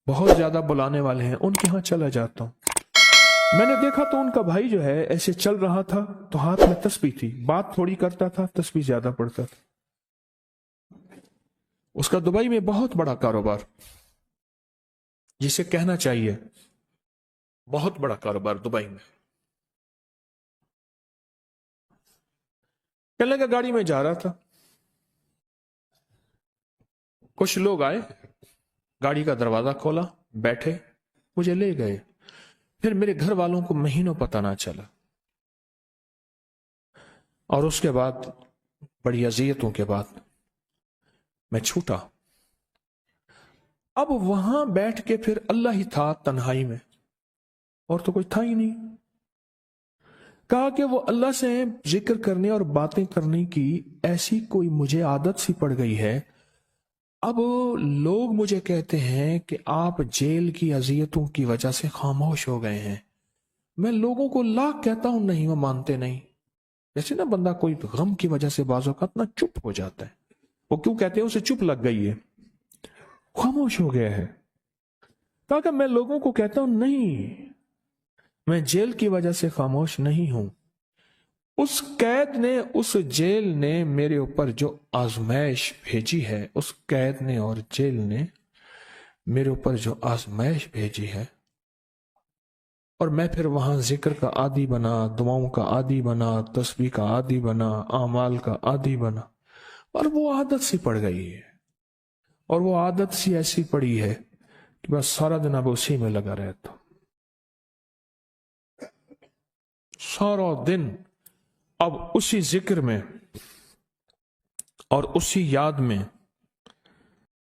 بہت زیادہ بلانے والے ہیں، ان کے ہاں چلا جاتا ہوں۔ میں نے دیکھا تو ان کا بھائی جو ہے ایسے چل رہا تھا تو ہاتھ میں تسبیح تھی، بات تھوڑی کرتا تھا، تسبیح زیادہ پڑھتا تھا۔ اس کا دبئی میں بہت بڑا کاروبار، جسے کہنا چاہیے بہت بڑا کاروبار دبئی میں۔ کہنے لگا گاڑی میں جا رہا تھا، کچھ لوگ آئے، گاڑی کا دروازہ کھولا، بیٹھے، مجھے لے گئے۔ پھر میرے گھر والوں کو مہینوں پتہ نہ چلا، اور اس کے بعد بڑی اذیتوں کے بعد میں چھوٹا۔ اب وہاں بیٹھ کے پھر اللہ ہی تھا تنہائی میں، اور تو کوئی تھا ہی نہیں۔ کہا کہ وہ اللہ سے ذکر کرنے اور باتیں کرنے کی ایسی کوئی مجھے عادت سی پڑ گئی ہے، اب لوگ مجھے کہتے ہیں کہ آپ جیل کی اذیتوں کی وجہ سے خاموش ہو گئے ہیں۔ میں لوگوں کو لاکھ کہتا ہوں، نہیں، وہ مانتے نہیں۔ جیسے نا بندہ کوئی غم کی وجہ سے بعض اوقات نا چپ ہو جاتا ہے، وہ کیوں کہتے ہیں؟ اسے چپ لگ گئی ہے، خاموش ہو گیا ہے۔ کہا کہ میں لوگوں کو کہتا ہوں، نہیں، میں جیل کی وجہ سے خاموش نہیں ہوں۔ اس قید نے، اس جیل نے میرے اوپر جو آزمائش بھیجی ہے، اس قید نے اور جیل نے میرے اوپر جو آزمائش بھیجی ہے، اور میں پھر وہاں ذکر کا عادی بنا، دعاؤں کا عادی بنا، تسبیح کا عادی بنا، اعمال کا عادی بنا، اور وہ عادت سی پڑ گئی ہے، اور وہ عادت سی ایسی پڑی ہے کہ بس سارا دن اب اسی میں لگا رہتا ہوں، سارا دن اب اسی ذکر میں اور اسی یاد میں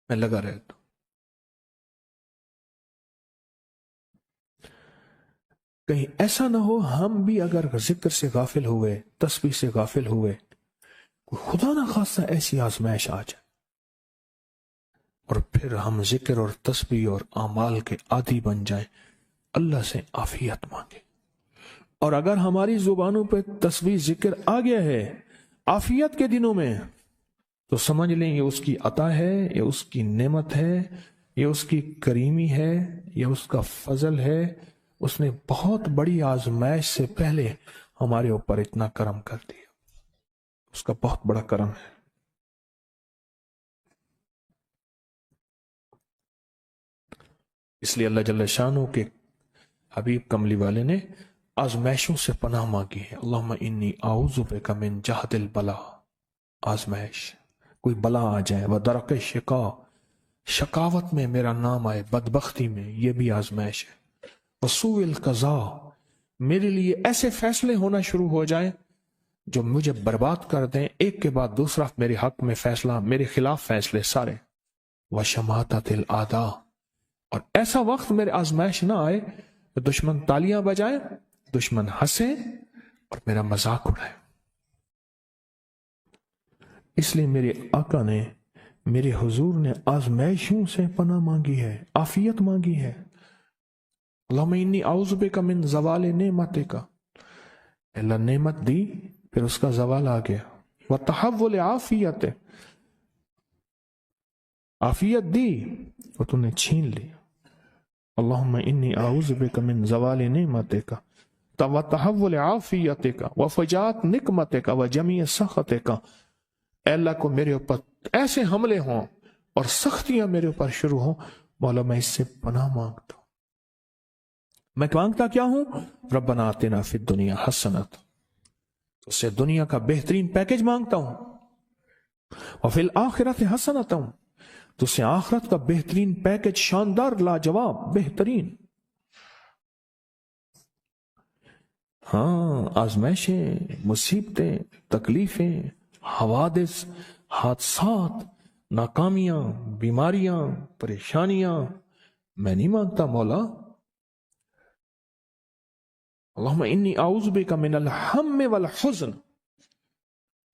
لگا رہتا ہوں۔ کہیں ایسا نہ ہو ہم بھی اگر ذکر سے غافل ہوئے، تسبیح سے غافل ہوئے، خدا نہ خواستہ ایسی آزمائش آ جائے، اور پھر ہم ذکر اور تسبیح اور اعمال کے عادی بن جائیں، اللہ سے عافیت مانگے۔ اور اگر ہماری زبانوں پہ تسبیح ذکر آ گیا ہے عافیت کے دنوں میں، تو سمجھ لیں یہ اس کی عطا ہے، یہ اس کی نعمت ہے، یہ اس کی کریمی ہے، یہ اس کا فضل ہے۔ اس نے بہت بڑی آزمائش سے پہلے ہمارے اوپر اتنا کرم کر دیا، اس کا بہت بڑا کرم ہے۔ اس لیے اللہ جل شانہ کے حبیب کملی والے نے آزمائشوں سے پناہ مانگی ہے۔ اللہم انی اعوذ بک من جہد البلا، آزمائش، کوئی بلا آ جائے، ودرک شقا، شقاوت میں میرا نام آئے، بدبختی میں، یہ بھی آزمائش ہے، وسوء القضاء، میرے لیے ایسے فیصلے ہونا شروع ہو جائیں جو مجھے برباد کر دیں، ایک کے بعد دوسرا میرے حق میں فیصلہ، میرے خلاف فیصلے سارے، وشماتت الاعداء، اور ایسا وقت میرے آزمائش نہ آئے کہ دشمن تالیاں بجائے، دشمن ہنسے اور میرا مذاق اڑائے۔ اس لیے میرے آقا نے، میرے حضور نے آزمائشوں سے پناہ مانگی ہے، عافیت مانگی ہے۔ اللہم انی اعوذ بک من زوال نعمتک، اللہ نعمت دی پھر اس کا زوال آ گیا، وتحول عافیت، عافیت دی اور تو نے چھین لی۔ اللہم انی اعوذ بک من زوال نعمتک وتحول عافیتک وفجاءت نقمتک وجمیع سخطک، اے اللہ کو میرے اوپر ایسے حملے ہوں اور سختیاں میرے اوپر شروع ہوں، مولا میں اس سے پناہ مانگتا ہوں۔ میں مانگتا کیا ہوں؟ ربنا آتنا فی الدنیا حسنۃ، اس سے دنیا کا بہترین پیکج مانگتا ہوں، وفی الآخرۃ حسنۃ، تو اس سے آخرت کا بہترین پیکج، شاندار، لاجواب، بہترین۔ ہاں، آزمائشیں، مصیبتیں، تکلیفیں، حوادث، حادثات، ناکامیاں، بیماریاں، پریشانیاں، میں نہیں مانگتا مولا۔ اللہم انی اعوذ بک من الہم والحزن،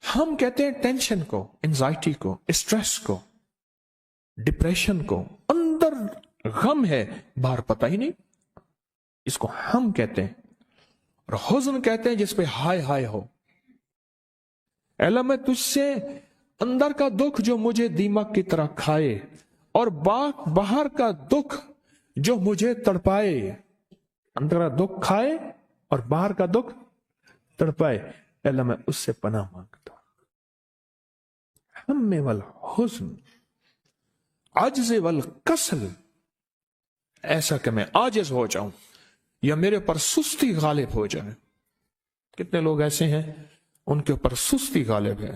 ہم کہتے ہیں ٹینشن کو، انزائٹی کو، اسٹریس کو، ڈپریشن کو، اندر غم ہے باہر پتہ ہی نہیں، اس کو ہم کہتے ہیں، اور حزن کہتے ہیں جس پہ ہائے ہائے ہو۔ اے اللہ میں تجھ سے اندر کا دکھ جو مجھے دیمک کی طرح کھائے، اور باہر کا دکھ جو مجھے تڑپائے، اندر کا دکھ کھائے اور باہر کا دکھ تڑپائے، اللہ میں اس سے پناہ مانگتا ہوں۔ ہم والحزن، عجز والکسل، ایسا کہ میں عاجز ہو جاؤں یا میرے اوپر سستی غالب ہو جائے۔ کتنے لوگ ایسے ہیں ان کے اوپر سستی غالب ہے،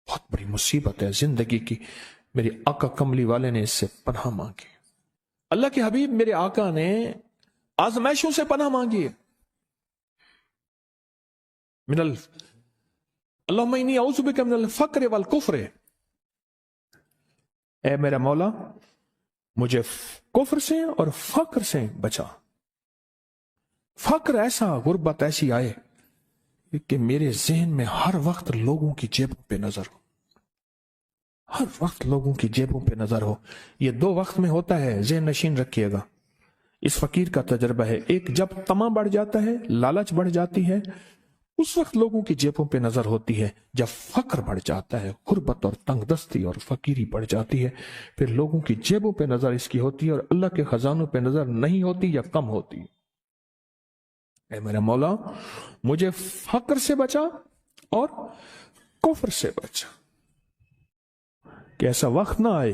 بہت بڑی مصیبت ہے زندگی کی۔ میرے آقا کملی والے نے اس سے پناہ مانگی، اللہ کے حبیب میرے آقا نے آزمائشوں سے پناہ مانگی ہے۔ اللہم انی اعوذ بک من الفقر والکفر، اے میرا مولا مجھے کفر سے اور فقر سے بچا۔ فقر ایسا، غربت ایسی آئے کہ میرے ذہن میں ہر وقت لوگوں کی جیبوں پہ نظر ہو، ہر وقت لوگوں کی جیبوں پہ نظر ہو۔ یہ دو وقت میں ہوتا ہے، ذہن نشین رکھیے گا۔ اس فقیر کا تجربہ ہے، ایک جب طمع بڑھ جاتا ہے، لالچ بڑھ جاتی ہے، اس وقت لوگوں کی جیبوں پہ نظر ہوتی ہے۔ جب فقر بڑھ جاتا ہے، غربت اور تنگ دستی اور فقیری بڑھ جاتی ہے، پھر لوگوں کی جیبوں پہ نظر اس کی ہوتی ہے اور اللہ کے خزانوں پہ نظر نہیں ہوتی یا کم ہوتی۔ اے میرا مولا مجھے فقر سے بچا اور کفر سے بچا، کہ ایسا وقت نہ آئے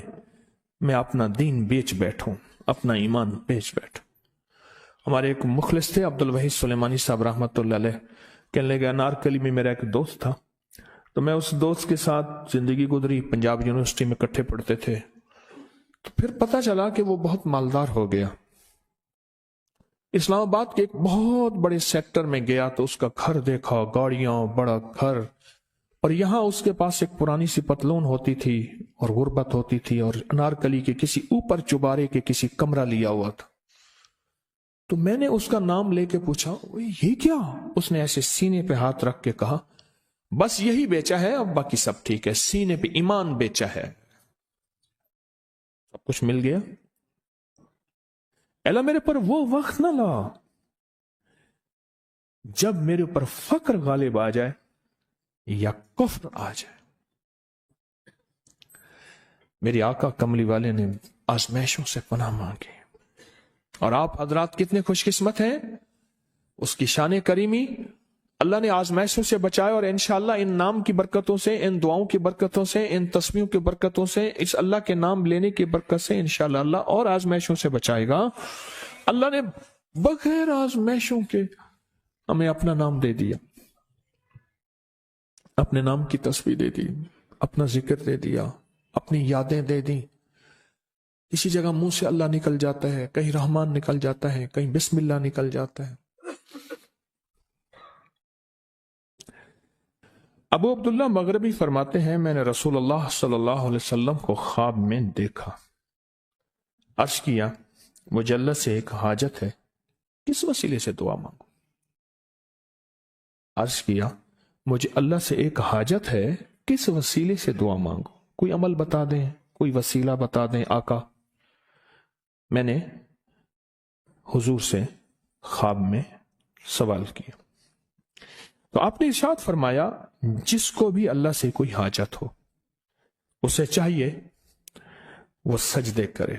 میں اپنا دین بیچ بیٹھوں، اپنا ایمان بیچ بیٹھوں۔ ہمارے ایک مخلص تھے عبد الوحید سلیمانی صاحب رحمۃ اللہ علیہ، کہنے لگے انارکلی میں میرا ایک دوست تھا، تو میں اس دوست کے ساتھ زندگی گزری، پنجاب یونیورسٹی میں اکٹھے پڑھتے تھے، تو پھر پتہ چلا کہ وہ بہت مالدار ہو گیا۔ اسلام آباد کے ایک بہت بڑے سیکٹر میں گیا تو اس کا گھر دیکھا، گاڑیاں، بڑا گھر، اور یہاں اس کے پاس ایک پرانی سی پتلون ہوتی تھی اور غربت ہوتی تھی، اور انارکلی کے کسی اوپر چبارے کے کسی کمرہ لیا ہوا تھا۔ تو میں نے اس کا نام لے کے پوچھا یہ کیا؟ اس نے ایسے سینے پہ ہاتھ رکھ کے کہا بس یہی بیچا ہے، اب باقی سب ٹھیک ہے، سینے پہ ایمان بیچا ہے، سب کچھ مل گیا۔ اللہ میرے پر وہ وقت نہ لا جب میرے اوپر فقر غالب آ جائے یا کفر آ جائے۔ میرے آقا کملی والے نے آزمائشوں سے پناہ مانگی، اور آپ حضرات کتنے خوش قسمت ہیں، اس کی شان کریمی اللہ نے آزمائشوں سے بچائے، اور انشاءاللہ ان نام کی برکتوں سے، ان دعاؤں کی برکتوں سے، ان تسبیحوں کی برکتوں سے، اس اللہ کے نام لینے کی برکت سے انشاءاللہ اللہ اور آزمائشوں سے بچائے گا۔ اللہ نے بغیر آزمائشوں کے ہمیں اپنا نام دے دیا، اپنے نام کی تسبیح دے دی، اپنا ذکر دے دیا، اپنی یادیں دے دی۔ کسی جگہ منہ سے اللہ نکل جاتا ہے، کہیں رحمان نکل جاتا ہے، کہیں بسم اللہ نکل جاتا ہے۔ ابو عبداللہ مغربی فرماتے ہیں میں نے رسول اللہ صلی اللہ علیہ وسلم کو خواب میں دیکھا، عرض کیا مجھے اللہ سے ایک حاجت ہے، کس وسیلے سے دعا مانگوں؟ عرض کیا مجھے اللہ سے ایک حاجت ہے، کس وسیلے سے دعا مانگوں؟ کوئی عمل بتا دیں، کوئی وسیلہ بتا دیں آقا۔ میں نے حضور سے خواب میں سوال کیا تو آپ نے ارشاد فرمایا جس کو بھی اللہ سے کوئی حاجت ہو اسے چاہیے وہ سجدے کرے،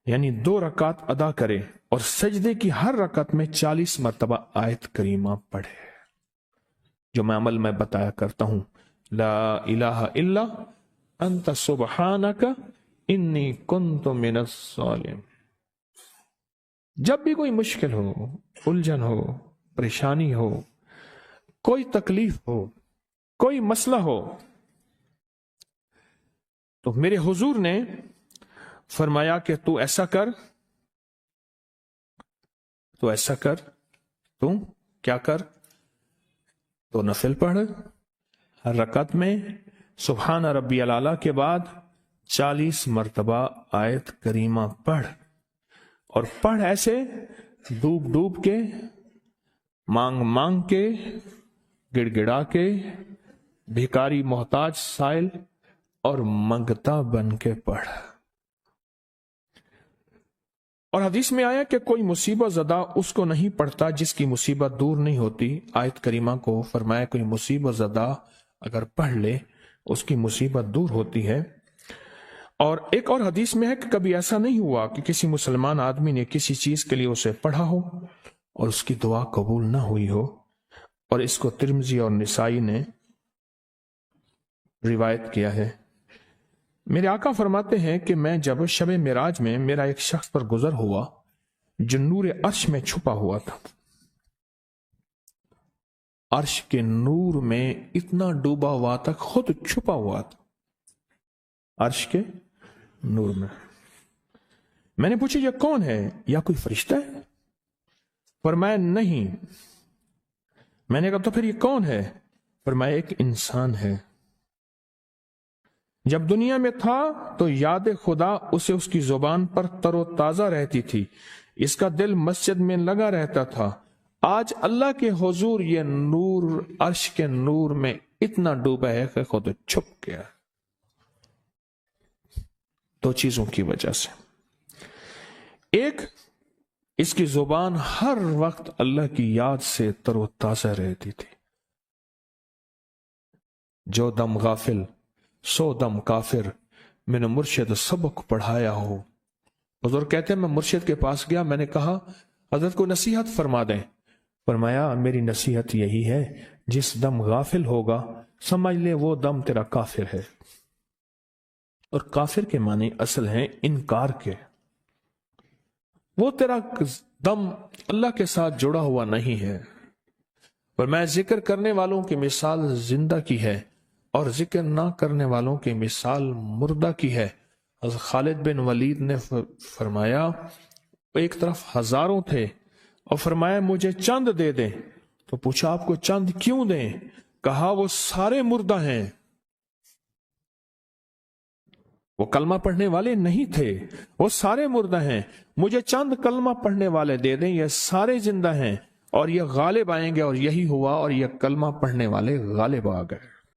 یعنی 2 رکعت ادا کرے اور سجدے کی ہر رکعت میں 40 مرتبہ آیت کریمہ پڑھے، جو میں عمل میں بتایا کرتا ہوں، لا الہ الا انت سبحانک انی کنت من الظالمین۔ جب بھی کوئی مشکل ہو، الجھن ہو، پریشانی ہو، کوئی تکلیف ہو، کوئی مسئلہ ہو، تو میرے حضور نے فرمایا کہ تو ایسا کر، تو ایسا کر، تو کیا کر، تو نفل پڑھ، ہر رکعت میں سبحان ربی الاعلیٰ کے بعد 40 مرتبہ آیت کریمہ پڑھ، اور پڑھ ایسے ڈوب ڈوب کے، مانگ مانگ کے، گڑ گڑا کے، بھیکاری محتاج سائل اور منگتا بن کے پڑھ۔ اور حدیث میں آیا کہ کوئی مصیبت زدہ اس کو نہیں پڑھتا جس کی مصیبت دور نہیں ہوتی۔ آیت کریمہ کو فرمایا کوئی مصیبت زدہ اگر پڑھ لے اس کی مصیبت دور ہوتی ہے۔ اور ایک اور حدیث میں ہے کہ کبھی ایسا نہیں ہوا کہ کسی مسلمان آدمی نے کسی چیز کے لیے اسے پڑھا ہو اور اس کی دعا قبول نہ ہوئی ہو، اور اس کو ترمذی اور نسائی نے روایت کیا ہے۔ میرے آقا فرماتے ہیں کہ میں جب شب معراج میں میرا ایک شخص پر گزر ہوا جو نور عرش میں چھپا ہوا تھا، عرش کے نور میں اتنا ڈوبا ہوا تھا، خود چھپا ہوا تھا عرش کے نور میں۔ میں نے پوچھا یہ کون ہے؟ یا کوئی فرشتہ ہے؟ فرمایا نہیں۔ میں نے کہا تو پھر یہ کون ہے؟ فرمایا ایک انسان ہے، جب دنیا میں تھا تو یاد خدا اسے اس کی زبان پر تر و تازہ رہتی تھی، اس کا دل مسجد میں لگا رہتا تھا، آج اللہ کے حضور یہ نور عرش کے نور میں اتنا ڈوبا ہے کہ خود چھپ گیا۔ دو چیزوں کی وجہ سے، ایک، اس کی زبان ہر وقت اللہ کی یاد سے تر و تازہ رہتی تھی۔ جو دم غافل سو دم کافر، میں نے مرشد سبق پڑھایا ہو۔ حضور کہتے ہیں میں مرشد کے پاس گیا، میں نے کہا حضرت کو نصیحت فرما دیں۔ فرمایا میری نصیحت یہی ہے، جس دم غافل ہوگا سمجھ لے وہ دم تیرا کافر ہے۔ اور کافر کے معنی اصل ہیں انکار کے، وہ تیرا دم اللہ کے ساتھ جڑا ہوا نہیں ہے۔ پر میں ذکر کرنے والوں کی مثال زندہ کی ہے اور ذکر نہ کرنے والوں کی مثال مردہ کی ہے۔ حضرت خالد بن ولید نے فرمایا ایک طرف ہزاروں تھے اور فرمایا مجھے چند دے دیں، تو پوچھا آپ کو چند کیوں دیں؟ کہا وہ سارے مردہ ہیں، وہ کلمہ پڑھنے والے نہیں تھے، وہ سارے مردہ ہیں، مجھے چند کلمہ پڑھنے والے دے دیں، یہ سارے زندہ ہیں اور یہ غالب آئیں گے۔ اور یہی ہوا، اور یہ کلمہ پڑھنے والے غالب آ گئے۔